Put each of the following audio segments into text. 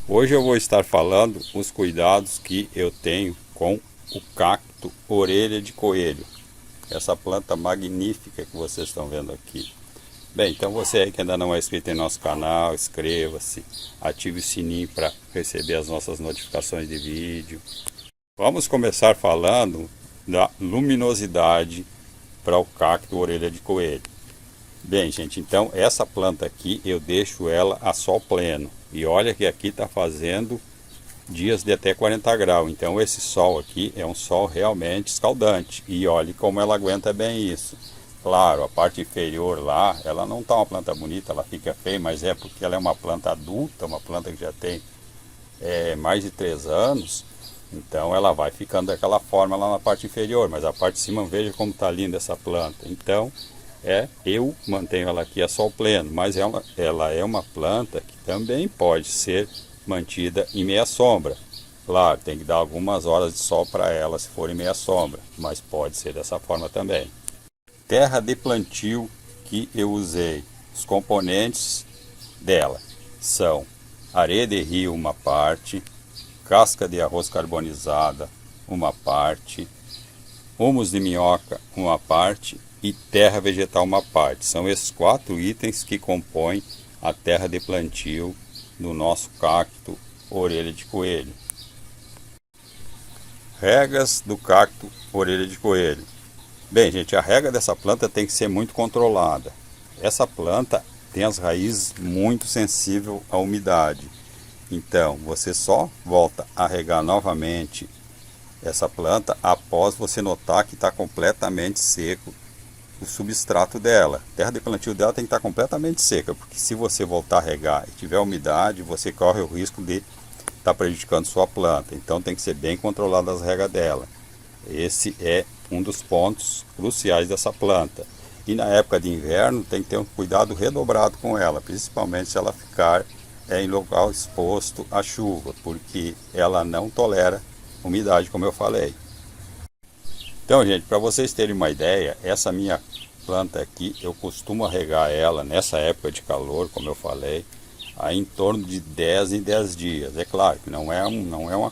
Hoje eu vou estar falando os cuidados que eu tenho com o cacto orelha de coelho, essa planta magnífica que vocês estão vendo aqui. Bem, então você aí que ainda não é inscrito em nosso canal, inscreva-se, ative o sininho para receber as nossas notificações de vídeo. Vamos começar falando da luminosidade para o cacto orelha de coelho. Bem, gente, então essa planta aqui eu deixo ela a sol pleno. E olha que aqui está fazendo dias de até 40 graus. Então esse sol aqui é um sol realmente escaldante. E olhe como ela aguenta bem isso. Claro, a parte inferior lá, ela não está uma planta bonita, ela fica feia, mas é porque ela é uma planta adulta, uma planta que já tem mais de 3 anos. Então ela vai ficando daquela forma lá na parte inferior, mas a parte de cima, veja como está linda essa planta. Então eu mantenho ela aqui a sol pleno, mas ela é uma planta que também pode ser mantida em meia sombra. Claro, tem que dar algumas horas de sol para ela se for em meia sombra, mas pode ser dessa forma também. Terra de plantio que eu usei, os componentes dela são areia de rio uma parte, casca de arroz carbonizada uma parte, humus de minhoca uma parte e terra vegetal uma parte. São esses 4 itens que compõem a terra de plantio do nosso cacto orelha de coelho. Regas do cacto orelha de coelho. Bem, gente, a rega dessa planta tem que ser muito controlada. Essa planta tem as raízes muito sensíveis à umidade. Então, você só volta a regar novamente essa planta após você notar que está completamente seco o substrato dela. A terra de plantio dela tem que estar completamente seca, porque se você voltar a regar e tiver umidade, você corre o risco de estar prejudicando sua planta. Então tem que ser bem controlada as regas dela. Esse é um dos pontos cruciais dessa planta. E na época de inverno tem que ter um cuidado redobrado com ela, principalmente se ela ficar em local exposto à chuva, porque ela não tolera umidade, como eu falei. Então, gente, para vocês terem uma ideia, essa minha planta aqui, eu costumo regar ela nessa época de calor, como eu falei, aí em torno de 10 em 10 dias. É claro que não é uma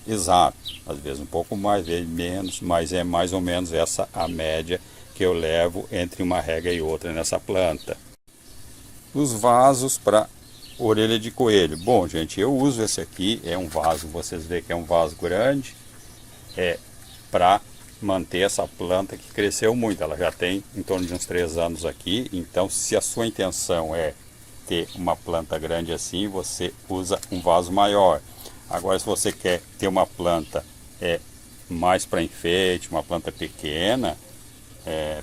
exato, às vezes um pouco mais, às vezes menos, mas é mais ou menos essa a média que eu levo entre uma rega e outra nessa planta. Os vasos para orelha de coelho. Bom, gente, eu uso esse aqui, é um vaso, vocês veem que é um vaso grande, para manter essa planta que cresceu muito. Ela já tem em torno de uns 3 anos aqui, então se a sua intenção é ter uma planta grande assim, você usa um vaso maior. Agora, se você quer ter uma planta mais para enfeite, uma planta pequena,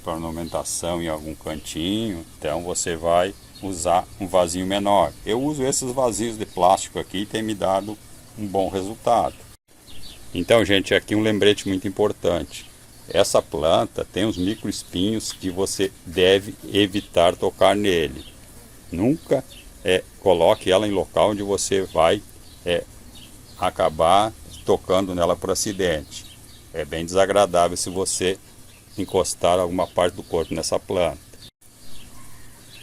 para ornamentação em algum cantinho, então você vai usar um vasinho menor. Eu uso esses vasinhos de plástico aqui e tem me dado um bom resultado. Então, gente, aqui um lembrete muito importante. Essa planta tem uns microespinhos que você deve evitar tocar nele. Nunca coloque ela em local onde você vai acabar tocando nela por acidente. É bem desagradável se você encostar alguma parte do corpo nessa planta.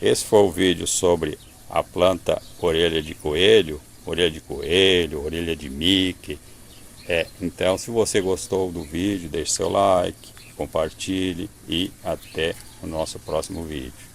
Esse foi o vídeo sobre a planta orelha de coelho, orelha de Mickey. Então, se você gostou do vídeo, deixe seu like, compartilhe e até o nosso próximo vídeo.